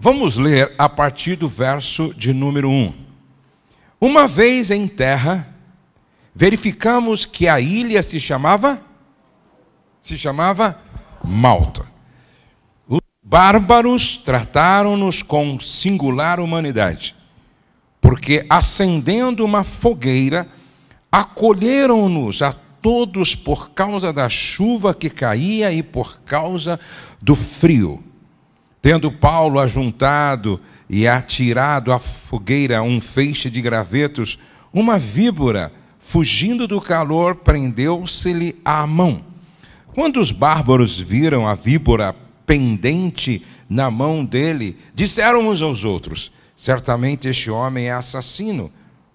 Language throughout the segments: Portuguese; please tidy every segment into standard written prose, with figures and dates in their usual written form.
Vamos ler a partir do verso de número 1. Uma vez em terra, verificamos que a ilha se chamava Malta. Os bárbaros trataram-nos com singular humanidade, porque acendendo uma fogueira, acolheram-nos a todos por causa da chuva que caía e por causa do frio. Tendo Paulo ajuntado e atirado à fogueira um feixe de gravetos, uma víbora, fugindo do calor, prendeu-se-lhe à mão. Quando os bárbaros viram a víbora pendente na mão dele, disseram uns aos outros: certamente este homem é assassino,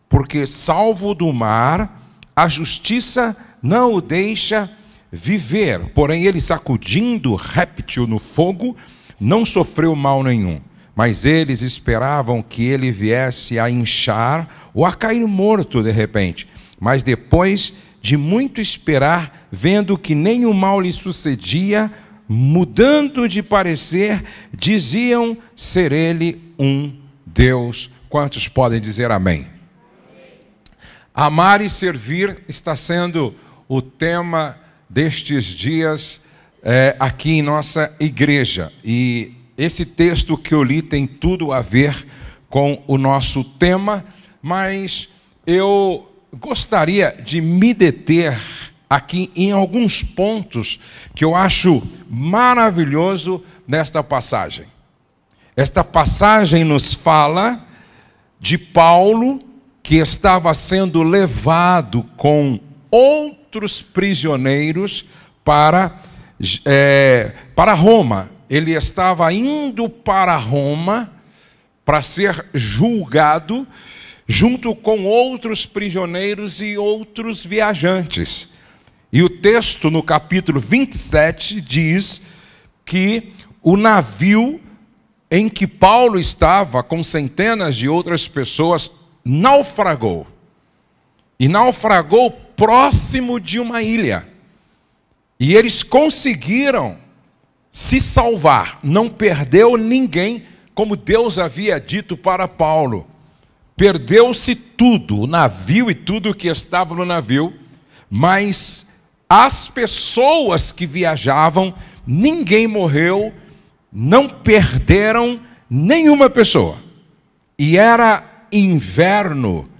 porque, salvo do mar, a justiça não o deixa viver. Porém, ele, sacudindo o réptil no fogo, não sofreu mal nenhum. Mas eles esperavam que ele viesse a inchar ou a cair morto de repente. Mas depois de muito esperar, vendo que nenhum mal lhe sucedia, mudando de parecer, diziam ser ele um Deus. Quantos podem dizer amém? Amar e servir está sendo o tema destes dias aqui em nossa igreja. E esse texto que eu li tem tudo a ver com o nosso tema, mas eu gostaria de me deter aqui em alguns pontos que eu acho maravilhoso nesta passagem. Esta passagem nos fala de Paulo, que estava sendo levado com outros prisioneiros para Roma. Ele estava indo para Roma para ser julgado junto com outros prisioneiros e outros viajantes. E o texto no capítulo 27 diz que o navio em que Paulo estava com centenas de outras pessoas naufragou. E naufragou próximo de uma ilha. E eles conseguiram se salvar. Não perdeu ninguém, como Deus havia dito para Paulo. Perdeu-se tudo, o navio e tudo que estava no navio, mas as pessoas que viajavam, ninguém morreu, não perderam nenhuma pessoa. E era inverno,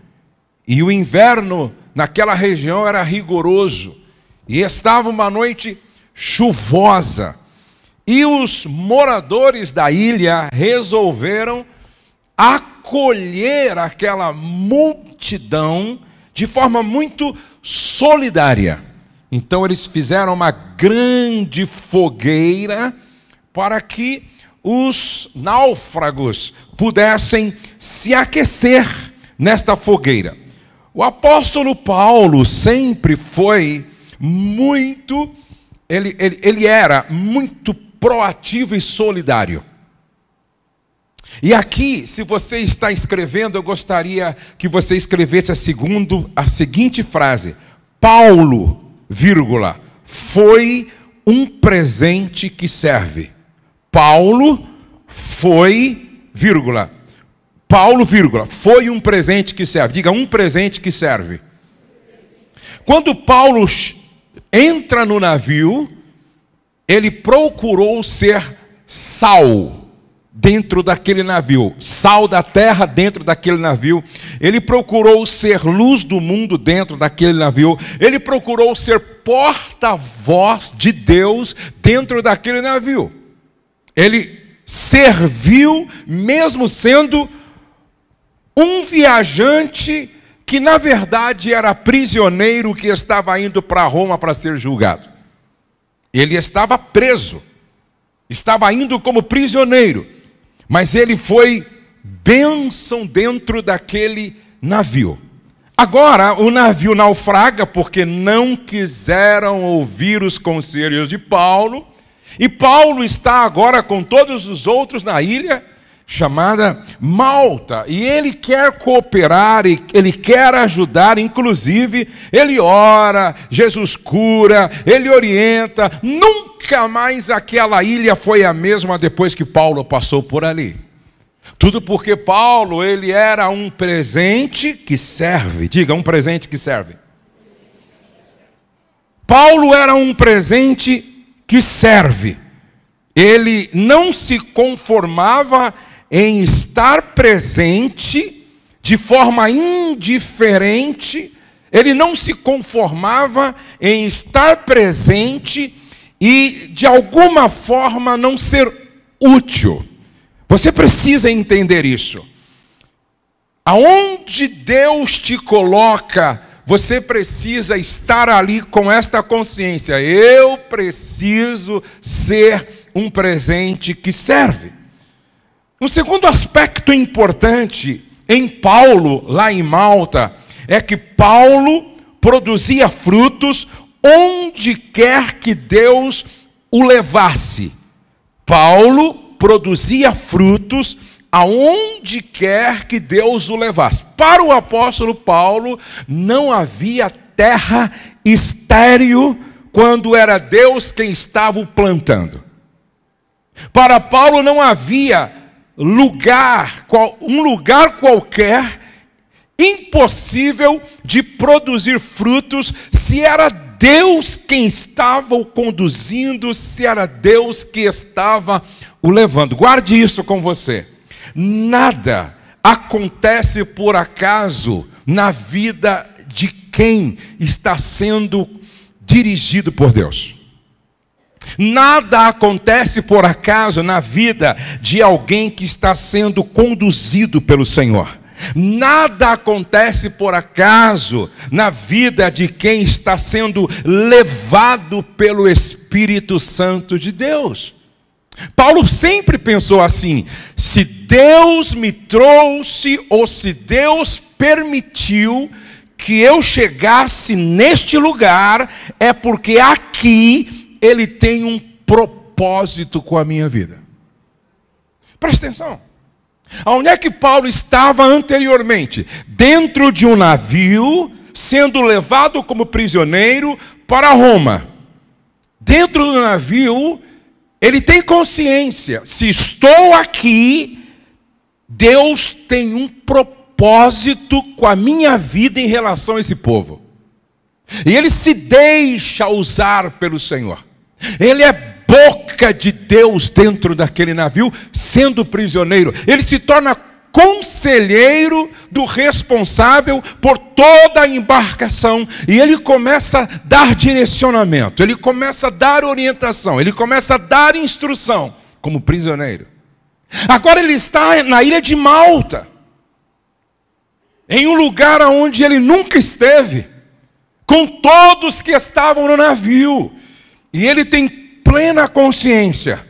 e o inverno naquela região era rigoroso, e estava uma noite chuvosa, e os moradores da ilha resolveram acolher aquela multidão de forma muito solidária. Então eles fizeram uma grande fogueira para que os náufragos pudessem se aquecer nesta fogueira. O apóstolo Paulo sempre foi muito, ele era muito proativo e solidário. E aqui, se você está escrevendo, eu gostaria que você escrevesse a seguinte frase: Paulo, vírgula, foi um presente que serve. Paulo foi, vírgula, Paulo, vírgula, foi um presente que serve. Diga, um presente que serve. Quando Paulo entra no navio, ele procurou ser sal dentro daquele navio, sal da terra dentro daquele navio. Ele procurou ser luz do mundo dentro daquele navio. Ele procurou ser porta-voz de Deus dentro daquele navio. Ele serviu, mesmo sendo um viajante que na verdade era prisioneiro que estava indo para Roma para ser julgado. Ele estava preso, estava indo como prisioneiro, mas ele foi bênção dentro daquele navio. Agora o navio naufraga porque não quiseram ouvir os conselhos de Paulo, e Paulo está agora com todos os outros na ilha chamada Malta, e ele quer cooperar, e ele quer ajudar, inclusive ele ora, Jesus cura, ele orienta. Nunca mais aquela ilha foi a mesma depois que Paulo passou por ali. Tudo porque Paulo, ele era um presente que serve. Diga, um presente que serve. Paulo era um presente que serve. Ele não se conformava em estar presente de forma indiferente. Ele não se conformava em estar presente e, de alguma forma, não ser útil. Você precisa entender isso. Aonde Deus te coloca, você precisa estar ali com esta consciência. Eu preciso ser um presente que serve. Um segundo aspecto importante em Paulo, lá em Malta, é que Paulo produzia frutos onde quer que Deus o levasse. Paulo produzia frutos aonde quer que Deus o levasse. Para o apóstolo Paulo, não havia terra estéril quando era Deus quem estava o plantando. Para Paulo não havia um lugar qualquer impossível de produzir frutos se era Deus quem estava o conduzindo, se era Deus que estava o levando. Guarde isso com você. Nada acontece por acaso na vida de quem está sendo dirigido por Deus. Nada acontece por acaso na vida de alguém que está sendo conduzido pelo Senhor. Nada acontece por acaso na vida de quem está sendo levado pelo Espírito Santo de Deus. Paulo sempre pensou assim: se Deus me trouxe ou se Deus permitiu que eu chegasse neste lugar, é porque aqui Ele tem um propósito com a minha vida. Presta atenção. Onde é que Paulo estava anteriormente? Dentro de um navio, sendo levado como prisioneiro para Roma. Dentro do navio, ele tem consciência: se estou aqui, Deus tem um propósito com a minha vida em relação a esse povo. E ele se deixa usar pelo Senhor. Ele é boca de Deus dentro daquele navio, sendo prisioneiro. Ele se torna conselheiro do responsável por toda a embarcação. E ele começa a dar direcionamento, ele começa a dar orientação, ele começa a dar instrução como prisioneiro. Agora ele está na ilha de Malta, em um lugar onde ele nunca esteve, com todos que estavam no navio. E ele tem plena consciência: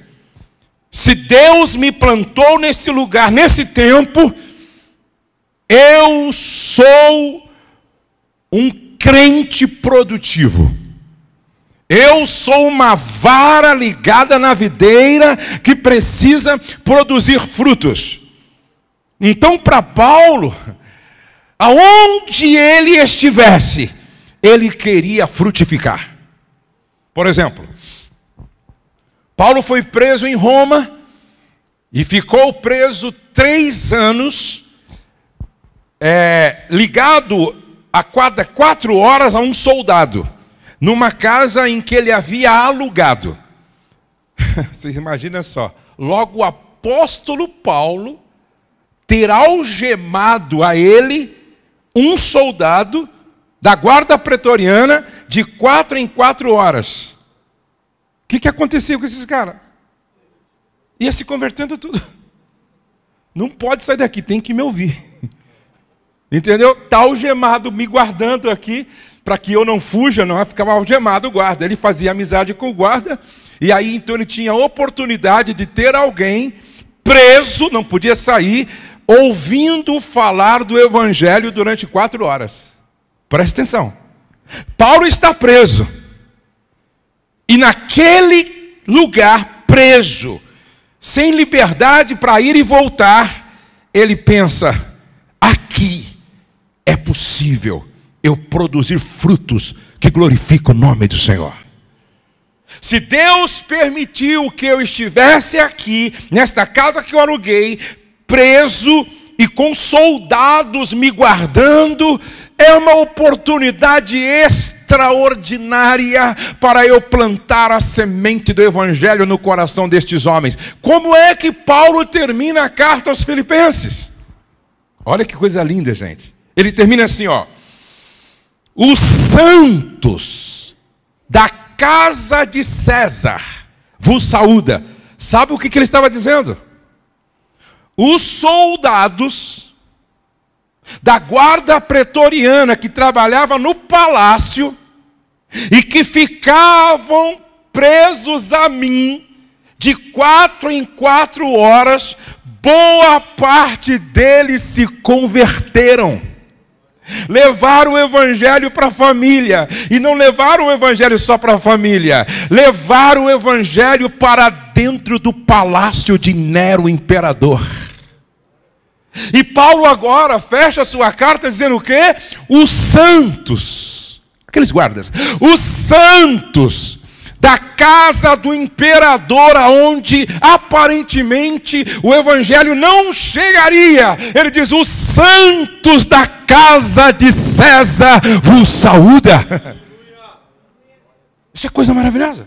se Deus me plantou nesse lugar, nesse tempo, eu sou um crente produtivo. Eu sou uma vara ligada na videira que precisa produzir frutos. Então, para Paulo, aonde ele estivesse, ele queria frutificar. Por exemplo, Paulo foi preso em Roma e ficou preso 3 anos, ligado a cada 4 horas a um soldado, numa casa em que ele havia alugado. Vocês imaginam só, logo o apóstolo Paulo ter algemado a ele um soldado da guarda pretoriana de 4 em 4 horas. O que aconteceu com esses caras? Ia se convertendo tudo. Não pode sair daqui, tem que me ouvir. Entendeu? Está algemado, me guardando aqui, para que eu não fuja, não, ficava algemado o guarda. Ele fazia amizade com o guarda, e aí então ele tinha a oportunidade de ter alguém preso, não podia sair, ouvindo falar do evangelho durante 4 horas. Presta atenção. Paulo está preso. E naquele lugar, preso, sem liberdade para ir e voltar, ele pensa: aqui é possível eu produzir frutos que glorificam o nome do Senhor. Se Deus permitiu que eu estivesse aqui, nesta casa que eu aluguei, preso e com soldados me guardando, é uma oportunidade extraordinária para eu plantar a semente do evangelho no coração destes homens. Como é que Paulo termina a carta aos Filipenses? Olha que coisa linda, gente. Ele termina assim, ó: os santos da casa de César vos saúda. Sabe o que ele estava dizendo? Os soldados da guarda pretoriana que trabalhava no palácio e que ficavam presos a mim de 4 em 4 horas, boa parte deles se converteram. Levaram o evangelho para a família, e não levaram o evangelho só para a família, levaram o evangelho para dentro do palácio de Nero, imperador. E Paulo agora fecha sua carta dizendo o quê? Os santos, aqueles guardas, os santos da casa do imperador, aonde aparentemente o evangelho não chegaria. Ele diz: os santos da casa de César vos saúda. Isso é coisa maravilhosa.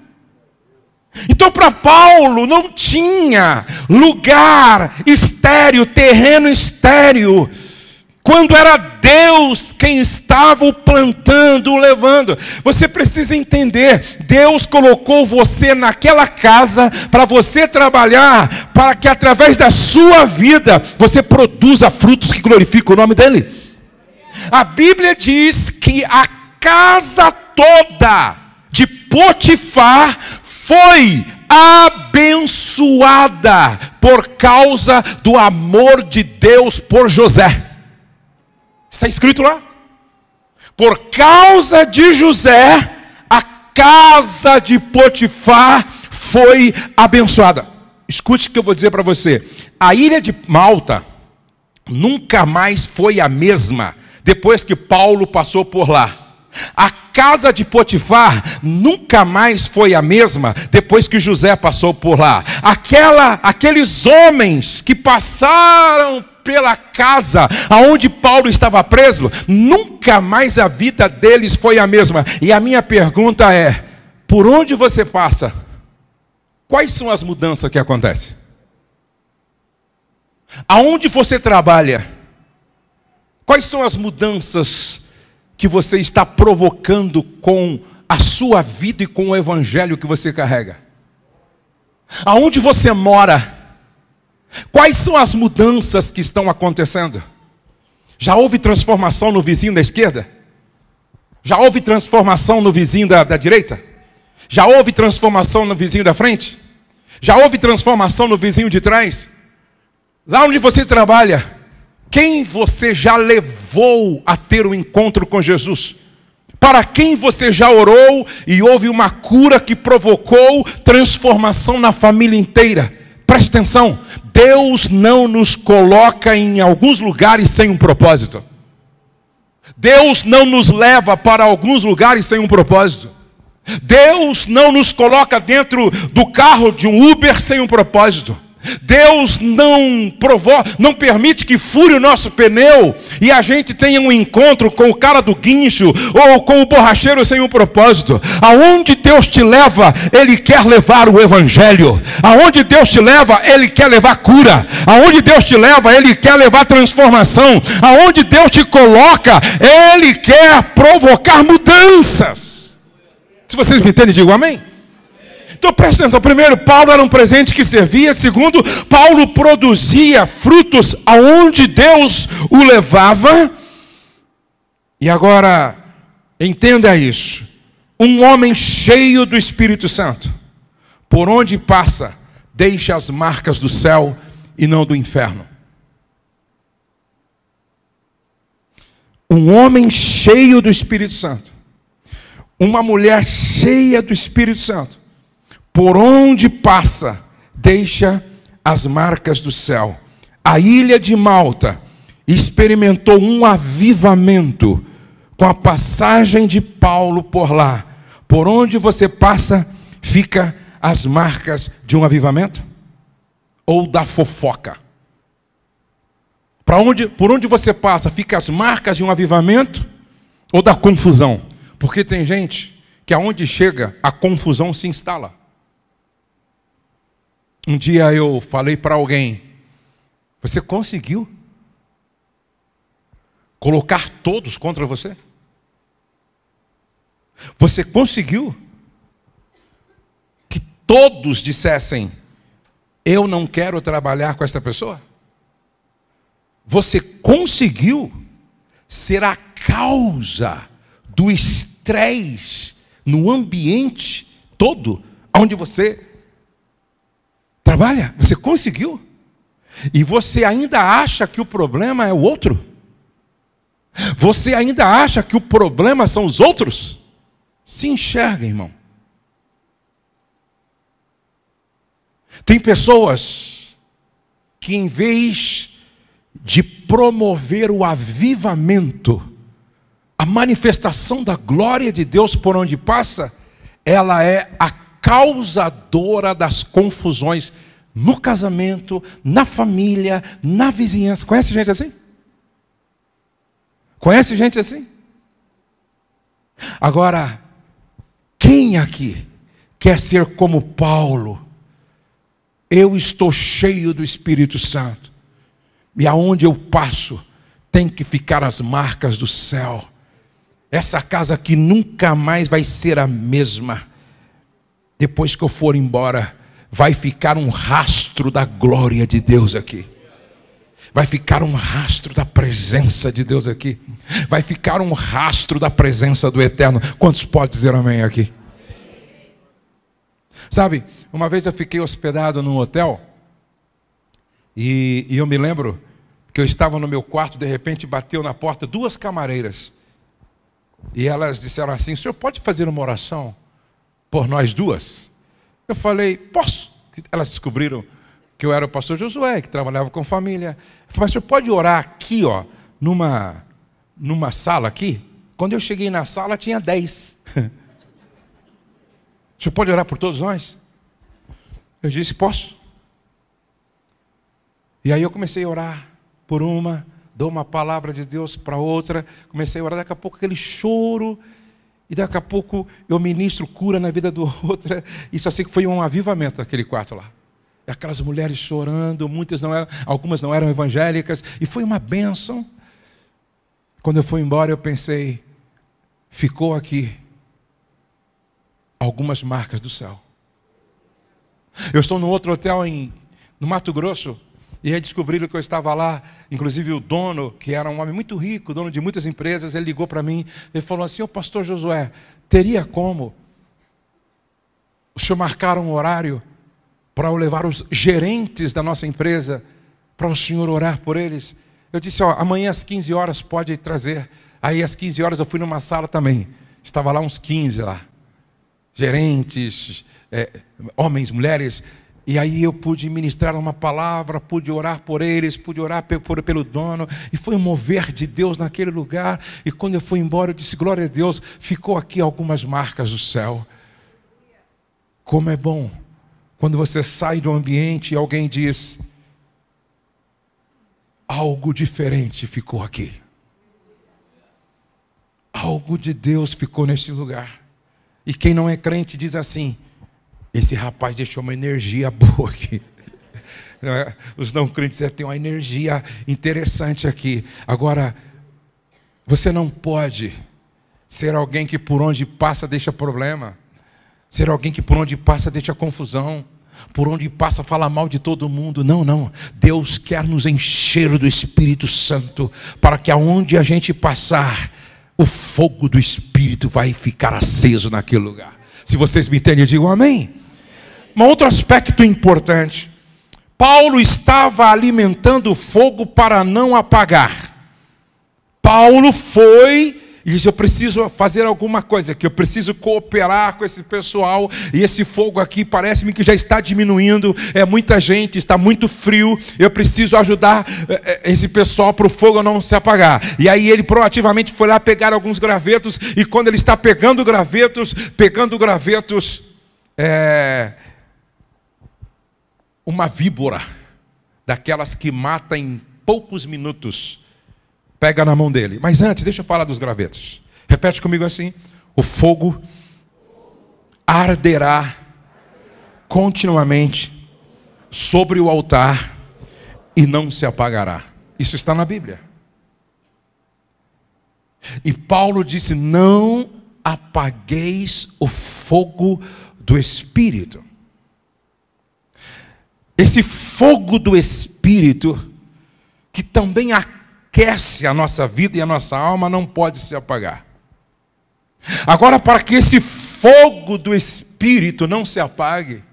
Então, para Paulo não tinha lugar estéril, terreno estéril, quando era Deus quem estava o plantando, o levando. Você precisa entender, Deus colocou você naquela casa para você trabalhar, para que através da sua vida você produza frutos que glorificam o nome dele. A Bíblia diz que a casa toda de Potifar foi abençoada por causa do amor de Deus por José. Está escrito lá. Por causa de José, a casa de Potifar foi abençoada. Escute o que eu vou dizer para você. A ilha de Malta nunca mais foi a mesma depois que Paulo passou por lá. A casa de Potifar nunca mais foi a mesma depois que José passou por lá. Aqueles homens que passaram pela casa aonde Paulo estava preso, nunca mais a vida deles foi a mesma. E a minha pergunta é: por onde você passa, quais são as mudanças que acontecem? Aonde você trabalha, quais são as mudanças que você está provocando com a sua vida e com o evangelho que você carrega? Aonde você mora, quais são as mudanças que estão acontecendo? Já houve transformação no vizinho da esquerda? Já houve transformação no vizinho da direita? Já houve transformação no vizinho da frente? Já houve transformação no vizinho de trás? Lá onde você trabalha, quem você já levou a ter um encontro com Jesus? Para quem você já orou e houve uma cura que provocou transformação na família inteira? Preste atenção, Deus não nos coloca em alguns lugares sem um propósito. Deus não nos leva para alguns lugares sem um propósito. Deus não nos coloca dentro do carro de um Uber sem um propósito. Deus não permite que fure o nosso pneu e a gente tenha um encontro com o cara do guincho ou com o borracheiro sem um propósito. Aonde Deus te leva, Ele quer levar o evangelho. Aonde Deus te leva, Ele quer levar cura. Aonde Deus te leva, Ele quer levar transformação. Aonde Deus te coloca, Ele quer provocar mudanças. Se vocês me entendem, digam amém. Então presta atenção, primeiro, Paulo era um presente que servia. Segundo, Paulo produzia frutos aonde Deus o levava. E agora, entenda isso: um homem cheio do Espírito Santo, por onde passa, deixa as marcas do céu e não do inferno. Um homem cheio do Espírito Santo, uma mulher cheia do Espírito Santo, por onde passa, deixa as marcas do céu. A ilha de Malta experimentou um avivamento com a passagem de Paulo por lá. Por onde você passa, fica as marcas de um avivamento? Ou da fofoca? Por onde você passa, fica as marcas de um avivamento ou da confusão? Porque tem gente que aonde chega, a confusão se instala. Um dia eu falei para alguém: você conseguiu colocar todos contra você? Você conseguiu que todos dissessem: eu não quero trabalhar com esta pessoa? Você conseguiu ser a causa do estresse no ambiente todo onde você trabalha? Você conseguiu? E você ainda acha que o problema é o outro? Você ainda acha que o problema são os outros? Se enxerga, irmão. Tem pessoas que, em vez de promover o avivamento, a manifestação da glória de Deus por onde passa, ela é a causadora das confusões no casamento, na família, na vizinhança. Conhece gente assim? Conhece gente assim? Agora, quem aqui quer ser como Paulo? Eu estou cheio do Espírito Santo, e aonde eu passo tem que ficar as marcas do céu. Essa casa aqui nunca mais vai ser a mesma. Depois que eu for embora, vai ficar um rastro da glória de Deus aqui. Vai ficar um rastro da presença de Deus aqui. Vai ficar um rastro da presença do Eterno. Quantos podem dizer amém aqui? Sabe, uma vez eu fiquei hospedado num hotel, e eu me lembro que eu estava no meu quarto, de repente bateu na porta 2 camareiras. E elas disseram assim: o senhor pode fazer uma oração por nós 2? Eu falei: posso. Elas descobriram que eu era o pastor Josué, que trabalhava com família. Eu falei: o senhor pode orar aqui, ó, numa sala aqui? Quando eu cheguei na sala, tinha 10. O senhor pode orar por todos nós? Eu disse: posso. E aí eu comecei a orar por uma, dou uma palavra de Deus para outra, comecei a orar, daqui a pouco aquele choro, e daqui a pouco eu ministro cura na vida do outro. Isso assim que foi um avivamento naquele quarto lá. Aquelas mulheres chorando, algumas não eram evangélicas, e foi uma bênção. Quando eu fui embora, eu pensei: ficou aqui algumas marcas do céu. Eu estou num outro hotel no Mato Grosso, e aí descobriram que eu estava lá. Inclusive o dono, que era um homem muito rico, dono de muitas empresas, ele ligou para mim, ele falou assim: ô pastor Josué, teria como o senhor marcar um horário para eu levar os gerentes da nossa empresa, para o senhor orar por eles? Eu disse: ó, amanhã às 15 horas pode trazer. Aí às 15 horas eu fui numa sala também, estava lá uns 15 lá, gerentes, homens, mulheres, e aí eu pude ministrar uma palavra, pude orar por eles, pude orar pelo dono, e foi um mover de Deus naquele lugar. E quando eu fui embora, eu disse: glória a Deus, ficou aqui algumas marcas do céu. Como é bom quando você sai do ambiente e alguém diz: algo diferente ficou aqui, algo de Deus ficou nesse lugar. E quem não é crente diz assim: esse rapaz deixou uma energia boa aqui. Os não crentes têm uma energia interessante aqui. Agora, você não pode ser alguém que por onde passa deixa problema, ser alguém que por onde passa deixa confusão, por onde passa fala mal de todo mundo. Não, não. Deus quer nos encher do Espírito Santo, para que aonde a gente passar, o fogo do Espírito vai ficar aceso naquele lugar. Se vocês me entendem, digam amém. Um outro aspecto importante: Paulo estava alimentando o fogo para não apagar. Paulo foi e disse: eu preciso fazer alguma coisa aqui, eu preciso cooperar com esse pessoal, e esse fogo aqui parece-me que já está diminuindo, muita gente, está muito frio, eu preciso ajudar esse pessoal para o fogo não se apagar. E aí ele proativamente foi lá pegar alguns gravetos, e quando ele está pegando gravetos, uma víbora, daquelas que matam em poucos minutos, pega na mão dele. Mas antes, deixa eu falar dos gravetos. Repete comigo assim: o fogo arderá continuamente sobre o altar e não se apagará. Isso está na Bíblia. E Paulo disse: não apagueis o fogo do Espírito. Esse fogo do Espírito, que também aquece a nossa vida e a nossa alma, não pode se apagar. Agora, para que esse fogo do Espírito não se apague,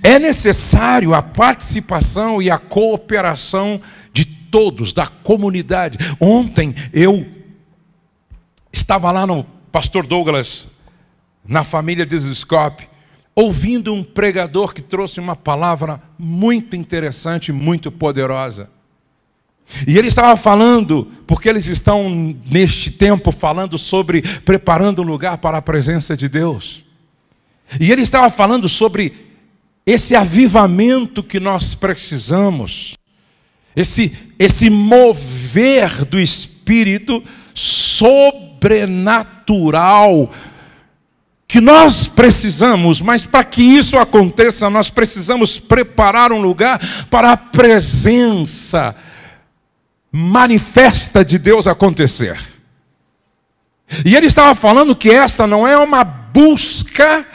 é necessário a participação e a cooperação de todos, da comunidade. Ontem eu estava lá no Pastor Douglas, na família Desescope, ouvindo um pregador que trouxe uma palavra muito interessante, muito poderosa. E ele estava falando, porque eles estão neste tempo falando sobre preparando um lugar para a presença de Deus. E ele estava falando sobre esse avivamento que nós precisamos, esse mover do Espírito sobrenatural que nós precisamos, mas para que isso aconteça, nós precisamos preparar um lugar para a presença manifesta de Deus acontecer. E ele estava falando que esta não é uma busca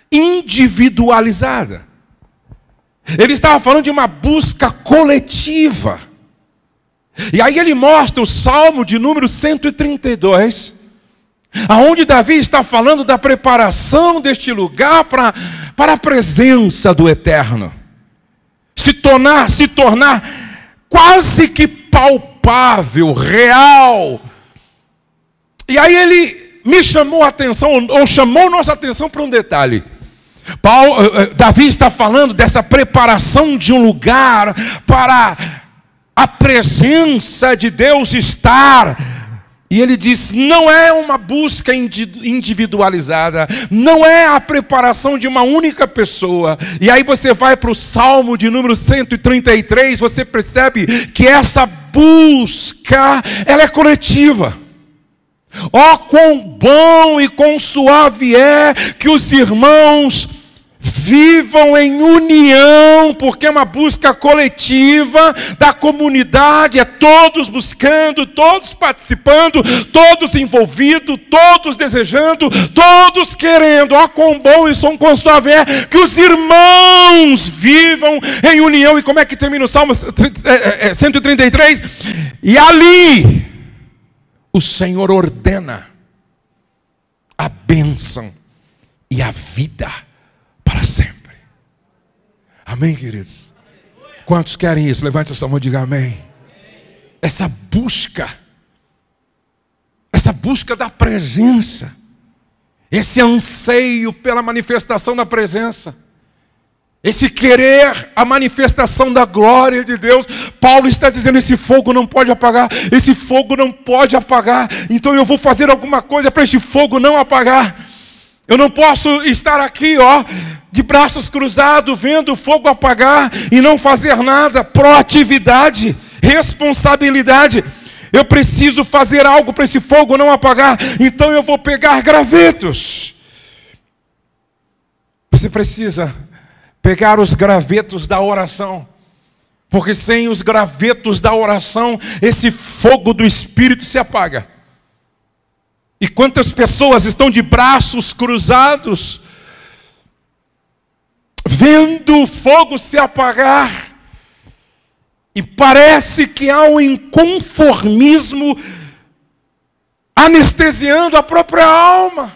individualizada. Ele estava falando de uma busca coletiva. E aí ele mostra o Salmo de número 132, aonde Davi está falando da preparação deste lugar para a presença do Eterno. Se tornar quase que palpável, real. E aí ele me chamou a atenção, ou chamou nossa atenção para um detalhe. Davi está falando dessa preparação de um lugar para a presença de Deus estar. E ele diz: não é uma busca individualizada, não é a preparação de uma única pessoa. E aí você vai para o Salmo de número 133, você percebe que essa busca, ela é coletiva. Ó, quão bom e quão suave é que os irmãos vivam em união, porque é uma busca coletiva da comunidade, é todos buscando, todos participando, todos envolvidos, todos desejando, todos querendo. Ó, quão bom e quão suave é que os irmãos vivam em união. E como é que termina o Salmo 133? E ali o Senhor ordena a bênção e a vida para sempre. Amém, queridos? Quantos querem isso? Levante a sua mão e diga amém. Essa busca da presença, esse anseio pela manifestação da presença, esse querer a manifestação da glória de Deus. Paulo está dizendo: esse fogo não pode apagar, esse fogo não pode apagar. Então eu vou fazer alguma coisa para esse fogo não apagar. Eu não posso estar aqui, de braços cruzados, vendo o fogo apagar e não fazer nada. Proatividade, responsabilidade. Eu preciso fazer algo para esse fogo não apagar. Então eu vou pegar gravetos. Você precisa pegar os gravetos da oração, porque sem os gravetos da oração, esse fogo do Espírito se apaga. E quantas pessoas estão de braços cruzados, vendo o fogo se apagar, e parece que há um inconformismo anestesiando a própria alma.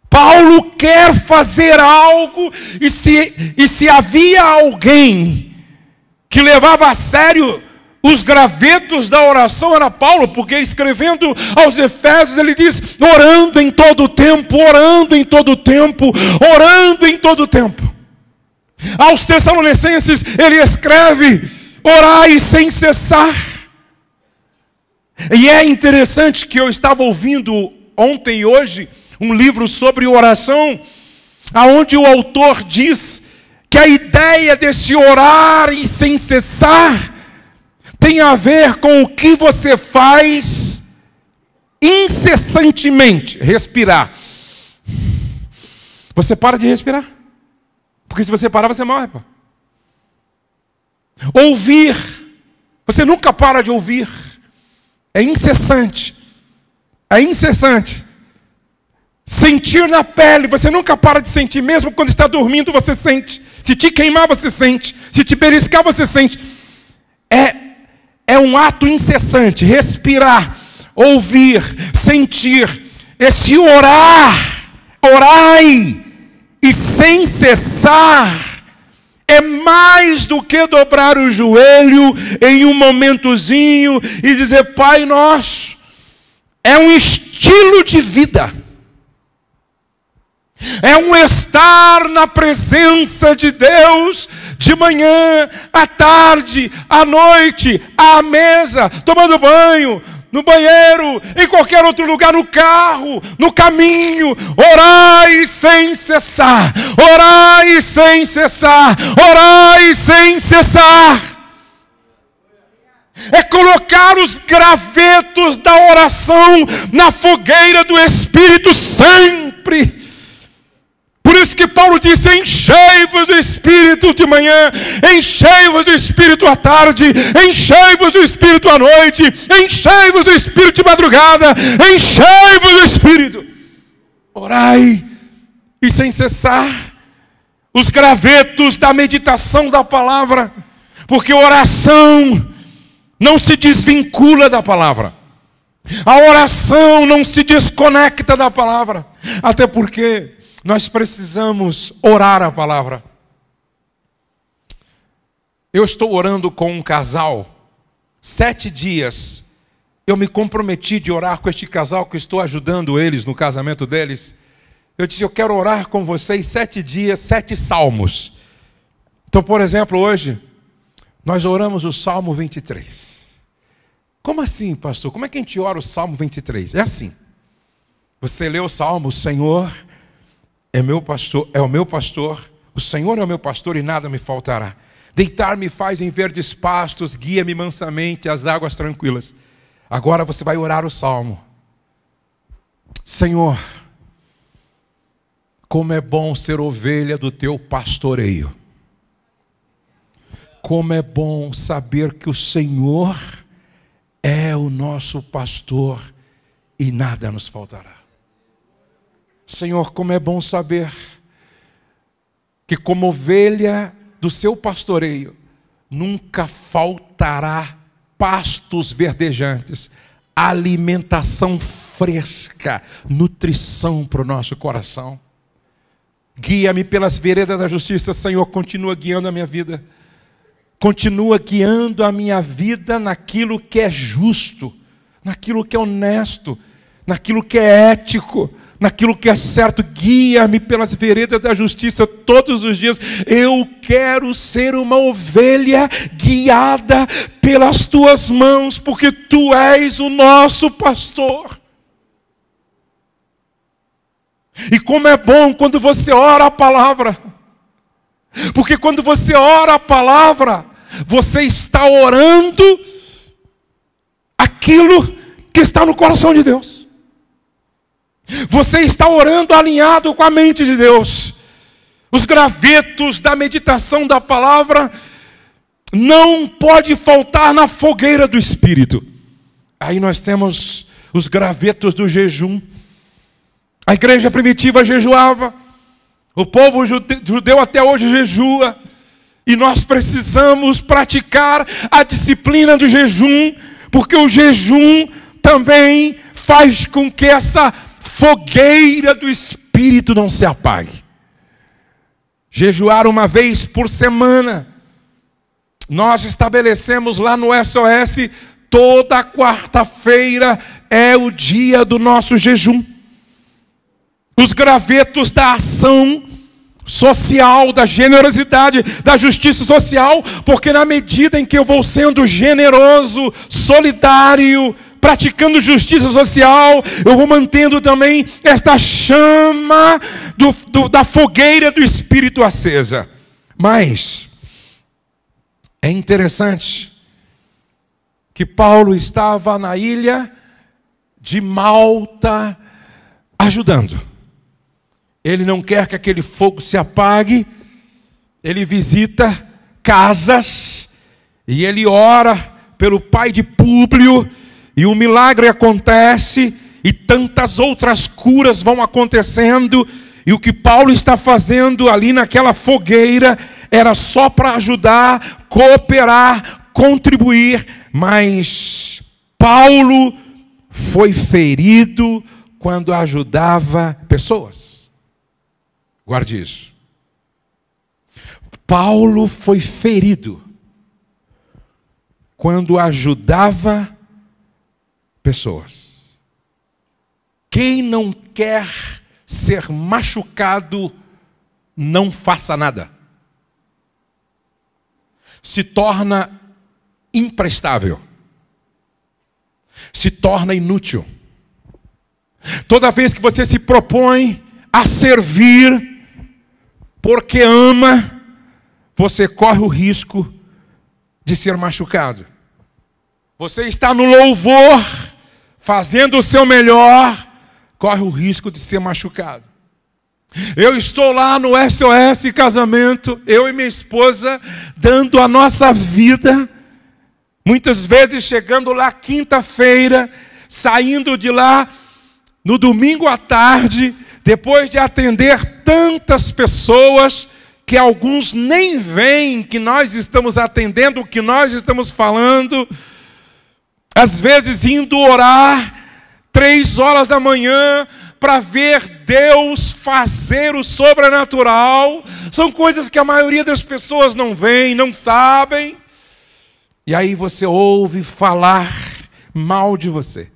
Paulo quer fazer algo, e se havia alguém que levava a sério os gravetos da oração, era Paulo, porque escrevendo aos Efésios ele diz: orando em todo tempo, orando em todo tempo, orando em todo tempo. Aos Tessalonicenses ele escreve: orai sem cessar. E é interessante que eu estava ouvindo ontem e hoje um livro sobre oração, aonde o autor diz que a ideia desse orar e sem cessar tem a ver com o que você faz incessantemente. Respirar. Você para de respirar. Porque se você parar, você morre. Pô. Ouvir. Você nunca para de ouvir. É incessante. É incessante. Sentir na pele. Você nunca para de sentir. Mesmo quando está dormindo, você sente. Se te queimar, você sente. Se te beliscar, você sente. É um ato incessante. Respirar. Ouvir. Sentir. Esse orar. Orai. E sem cessar, é mais do que dobrar o joelho em um momentozinho e dizer, Pai Nosso. É um estilo de vida. É um estar na presença de Deus de manhã, à tarde, à noite, à mesa, tomando banho, no banheiro, em qualquer outro lugar, no carro, no caminho. Orai sem cessar, orai sem cessar, orai sem cessar. É colocar os gravetos da oração na fogueira do Espírito sempre. Por isso que Paulo disse, enchei-vos do Espírito de manhã, enchei-vos do Espírito à tarde, enchei-vos do Espírito à noite, enchei-vos do Espírito de madrugada, enchei-vos do Espírito. Orai e sem cessar os gravetos da meditação da palavra, porque oração não se desvincula da palavra. A oração não se desconecta da palavra, até porque nós precisamos orar a palavra. Eu estou orando com um casal, 7 dias. Eu me comprometi de orar com este casal, que estou ajudando eles no casamento deles. Eu disse, eu quero orar com vocês 7 dias, 7 salmos. Então, por exemplo, hoje, nós oramos o Salmo 23. Como assim, pastor? Como é que a gente ora o Salmo 23? É assim. Você lê o Salmo, o Senhor é meu pastor, é o meu pastor, o Senhor é o meu pastor e nada me faltará. Deitar-me faz em verdes pastos, guia-me mansamente às águas tranquilas. Agora você vai orar o Salmo. Senhor, como é bom ser ovelha do teu pastoreio. Como é bom saber que o Senhor é o nosso pastor e nada nos faltará. Senhor, como é bom saber que como ovelha do seu pastoreio, nunca faltará pastos verdejantes, alimentação fresca, nutrição para o nosso coração. Guia-me pelas veredas da justiça, Senhor, continua guiando a minha vida. Continua guiando a minha vida naquilo que é justo, naquilo que é honesto, naquilo que é ético, naquilo que é certo. Guia-me pelas veredas da justiça todos os dias. Eu quero ser uma ovelha guiada pelas tuas mãos, porque tu és o nosso pastor. E como é bom quando você ora a palavra, porque quando você ora a palavra, você está orando aquilo que está no coração de Deus. Você está orando alinhado com a mente de Deus. Os gravetos da meditação da palavra não pode faltar na fogueira do Espírito. Aí nós temos os gravetos do jejum. A igreja primitiva jejuava. O povo judeu até hoje jejua. E nós precisamos praticar a disciplina do jejum, porque o jejum também faz com que essa fogueira do Espírito não se apague. Jejuar uma vez por semana. Nós estabelecemos lá no SOS, toda quarta-feira é o dia do nosso jejum. Os gravetos da ação social, da generosidade, da justiça social, porque na medida em que eu vou sendo generoso, solidário, praticando justiça social, eu vou mantendo também esta chama da fogueira do Espírito acesa. Mas é interessante que Paulo estava na ilha de Malta ajudando. Ele não quer que aquele fogo se apague. Ele visita casas e ele ora pelo pai de Públio, e o milagre acontece, e tantas outras curas vão acontecendo, e o que Paulo está fazendo ali naquela fogueira era só para ajudar, cooperar, contribuir, mas Paulo foi ferido quando ajudava pessoas. Guarde isso. Paulo foi ferido quando ajudava pessoas. Quem não quer ser machucado, não faça nada. Se torna imprestável. Se torna inútil. Toda vez que você se propõe a servir porque ama, você corre o risco de ser machucado. Você está no louvor, fazendo o seu melhor, corre o risco de ser machucado. Eu estou lá no SOS Casamento, eu e minha esposa, dando a nossa vida, muitas vezes chegando lá quinta-feira, saindo de lá no domingo à tarde, depois de atender tantas pessoas, que alguns nem veem que nós estamos atendendo, o que nós estamos falando, às vezes indo orar 3 horas da manhã para ver Deus fazer o sobrenatural. São coisas que a maioria das pessoas não veem, não sabem. E aí você ouve falar mal de você.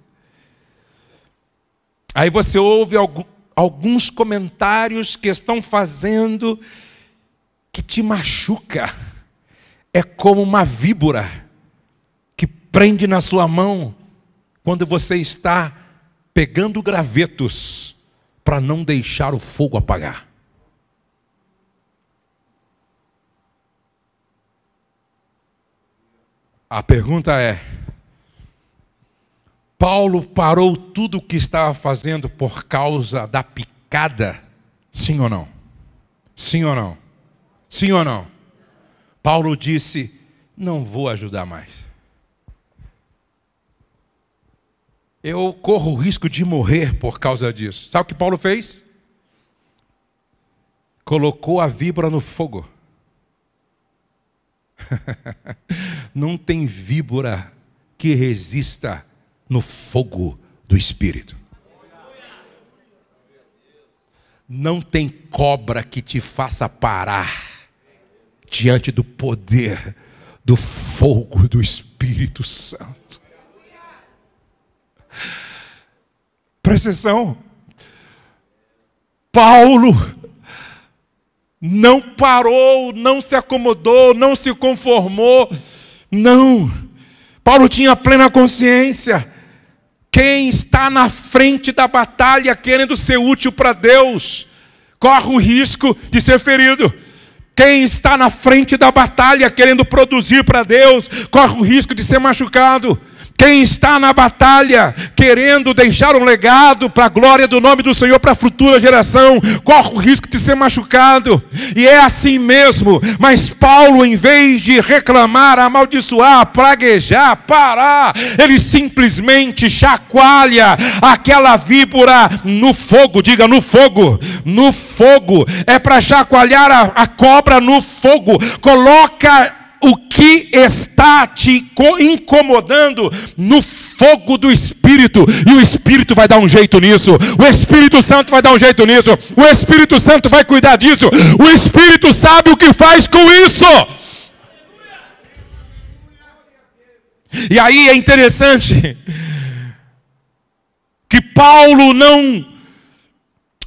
Aí você ouve alguns comentários que estão fazendo que te machuca. É como uma víbora que prende na sua mão quando você está pegando gravetos para não deixar o fogo apagar. A pergunta é: Paulo parou tudo o que estava fazendo por causa da picada? Sim ou não? Sim ou não? Sim ou não? Paulo disse: não vou ajudar mais. Eu corro o risco de morrer por causa disso. Sabe o que Paulo fez? Colocou a víbora no fogo. Não tem víbora que resista no fogo do Espírito. Não tem cobra que te faça parar diante do poder do fogo do Espírito Santo. Presta atenção. Paulo não parou, não se acomodou, não se conformou. Não. Paulo tinha plena consciência. Quem está na frente da batalha querendo ser útil para Deus, corre o risco de ser ferido. Quem está na frente da batalha querendo produzir para Deus, corre o risco de ser machucado. Quem está na batalha querendo deixar um legado para a glória do nome do Senhor para a futura geração, corre o risco de ser machucado. E é assim mesmo. Mas Paulo, em vez de reclamar, amaldiçoar, praguejar, parar, ele simplesmente chacoalha aquela víbora no fogo. Diga, no fogo. No fogo. É para chacoalhar a cobra no fogo. Coloca o que está te incomodando no fogo do Espírito, e o Espírito vai dar um jeito nisso. O Espírito Santo vai dar um jeito nisso. O Espírito Santo vai cuidar disso. O Espírito sabe o que faz com isso. E aí é interessante que Paulo não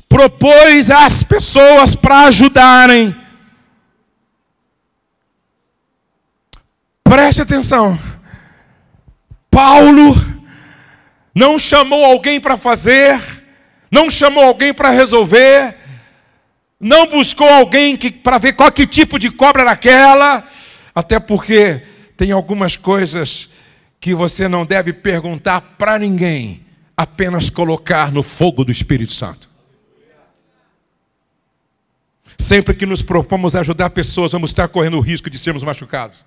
propôs às pessoas para ajudarem. Preste atenção. Paulo não chamou alguém para fazer, não chamou alguém para resolver, Não buscou alguém para ver qual que tipo de cobra era aquela. Até porque tem algumas coisas que você não deve perguntar para ninguém. Apenas colocar no fogo do Espírito Santo. Sempre que nos propomos ajudar pessoas, vamos estar correndo o risco de sermos machucados.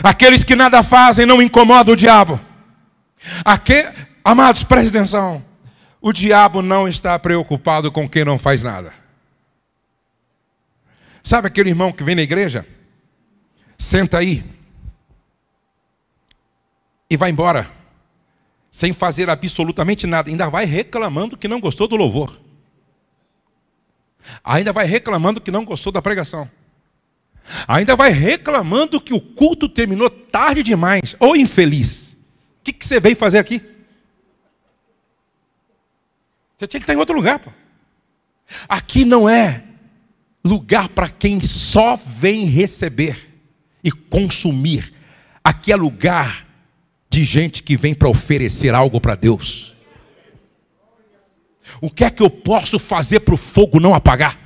Aqueles que nada fazem não incomodam o diabo. Amados, prestem atenção. O diabo não está preocupado com quem não faz nada. Sabe aquele irmão que vem na igreja? Senta aí e vai embora, sem fazer absolutamente nada. Ainda vai reclamando que não gostou do louvor. Ainda vai reclamando que não gostou da pregação. Ainda vai reclamando que o culto terminou tarde demais. Ô infeliz, o que você veio fazer aqui? Você tinha que estar em outro lugar, pô. Aqui não é lugar para quem só vem receber e consumir. Aqui é lugar de gente que vem para oferecer algo para Deus. O que é que eu posso fazer para o fogo não apagar?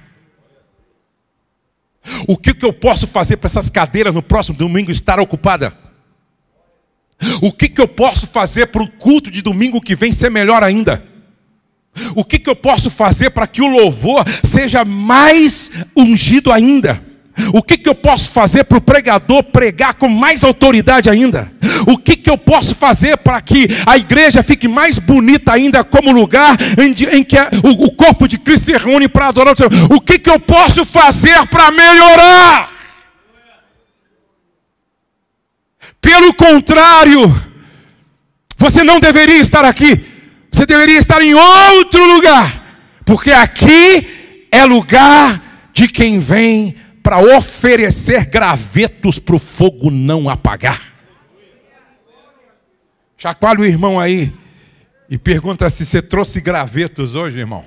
O que eu posso fazer para essas cadeiras no próximo domingo estar ocupada? O que eu posso fazer para o culto de domingo que vem ser melhor ainda? O que eu posso fazer para que o louvor seja mais ungido ainda? O que eu posso fazer para o pregador pregar com mais autoridade ainda? O que eu posso fazer para que a igreja fique mais bonita ainda como lugar em que o corpo de Cristo se reúne para adorar o Senhor? O que eu posso fazer para melhorar? Pelo contrário, você não deveria estar aqui. Você deveria estar em outro lugar. Porque aqui é lugar de quem vem para oferecer gravetos para o fogo não apagar. Chacoalha o irmão aí e pergunta se você trouxe gravetos hoje, irmão.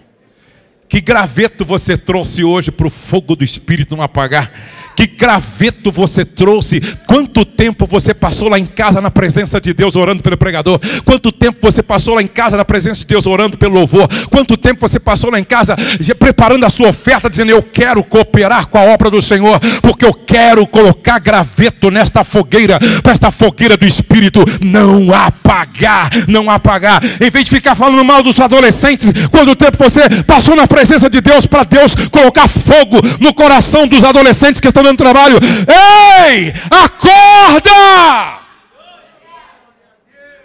Que graveto você trouxe hoje para o fogo do Espírito não apagar? Que graveto você trouxe? Quanto tempo você passou lá em casa na presença de Deus orando pelo pregador? Quanto tempo você passou lá em casa na presença de Deus orando pelo louvor? Quanto tempo você passou lá em casa preparando a sua oferta, dizendo: eu quero cooperar com a obra do Senhor, porque eu quero colocar graveto nesta fogueira, para esta fogueira do Espírito não apagar, não apagar. Em vez de ficar falando mal dos adolescentes, quanto tempo você passou na presença de Deus para Deus colocar fogo no coração dos adolescentes que estão dando trabalho? Ei, acorda!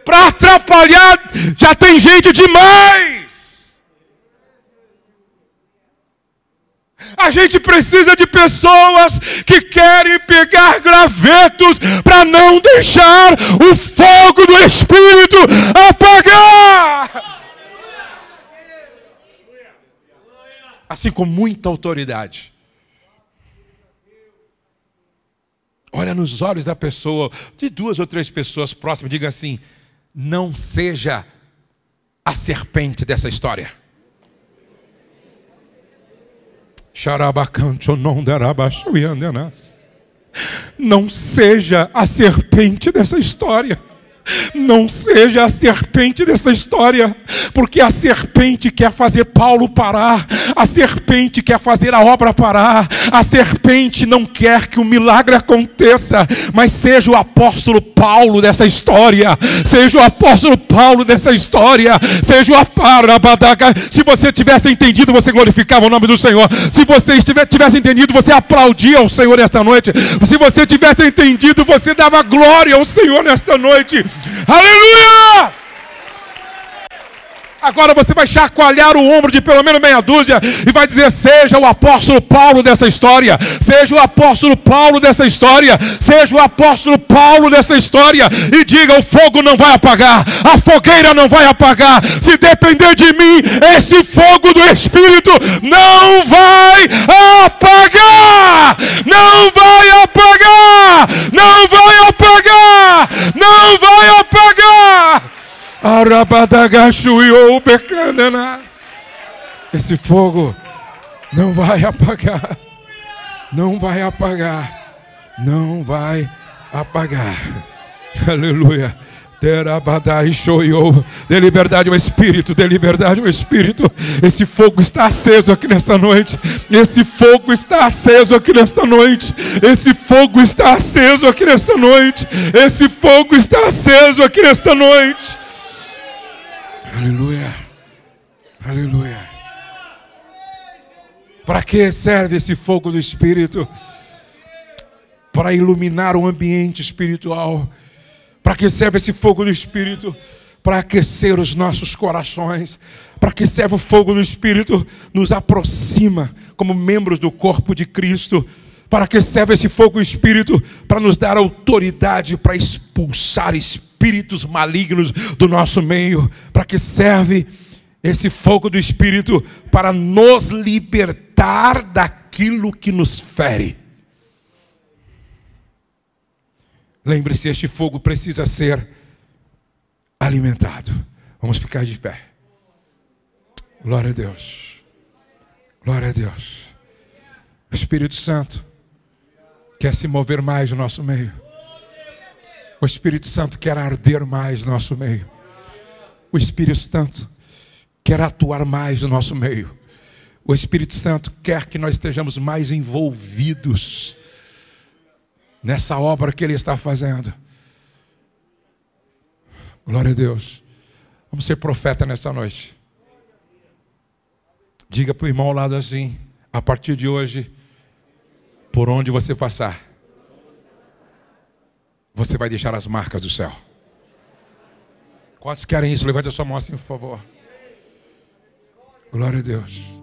Para atrapalhar já tem gente demais. A gente precisa de pessoas que querem pegar gravetos para não deixar o fogo do Espírito apagar. Assim, com muita autoridade. Olha nos olhos da pessoa, de 2 ou 3 pessoas próximas, diga assim: não seja a serpente dessa história. Não seja a serpente dessa história. Não seja a serpente dessa história, porque a serpente quer fazer Paulo parar, a serpente quer fazer a obra parar, a serpente não quer que o milagre aconteça, mas seja o apóstolo Paulo dessa história, seja o apóstolo Paulo dessa história, seja o Aparabadaga. Se você tivesse entendido, você glorificava o nome do Senhor. Se você tivesse entendido, você aplaudia ao Senhor nesta noite. Se você tivesse entendido, você dava glória ao Senhor nesta noite. Aleluia! Agora você vai chacoalhar o ombro de pelo menos meia dúzia e vai dizer: seja o apóstolo Paulo dessa história, seja o apóstolo Paulo dessa história, seja o apóstolo Paulo dessa história, e diga: o fogo não vai apagar, a fogueira não vai apagar. Se depender de mim, esse fogo do Espírito não vai apagar, não vai apagar, não vai apagar, não vai apagar. Esse fogo não vai apagar, não vai apagar, não vai apagar. Aleluia. Dê liberdade ao Espírito, dê liberdade ao Espírito. Esse fogo está aceso aqui nesta noite. Esse fogo está aceso aqui nesta noite. Esse fogo está aceso aqui nesta noite. Esse fogo está aceso aqui nesta noite. Aleluia. Aleluia. Para que serve esse fogo do Espírito? Para iluminar o ambiente espiritual. Para que serve esse fogo do Espírito? Para aquecer os nossos corações. Para que serve o fogo do Espírito? Nos aproxima como membros do corpo de Cristo. Para que serve esse fogo do Espírito? Para nos dar autoridade para expulsar espíritos malignos do nosso meio. Para que serve esse fogo do Espírito? Para nos libertar daquilo que nos fere. Lembre-se, este fogo precisa ser alimentado. Vamos ficar de pé. Glória a Deus. Glória a Deus. O Espírito Santo quer se mover mais no nosso meio. O Espírito Santo quer arder mais no nosso meio. O Espírito Santo quer atuar mais no nosso meio. O Espírito Santo quer que nós estejamos mais envolvidos nessa obra que Ele está fazendo. Glória a Deus. Vamos ser profeta nessa noite. Diga para o irmão ao lado assim: a partir de hoje, por onde você passar, você vai deixar as marcas do céu. Quantos querem isso? Levante a sua mão assim, por favor. Glória a Deus.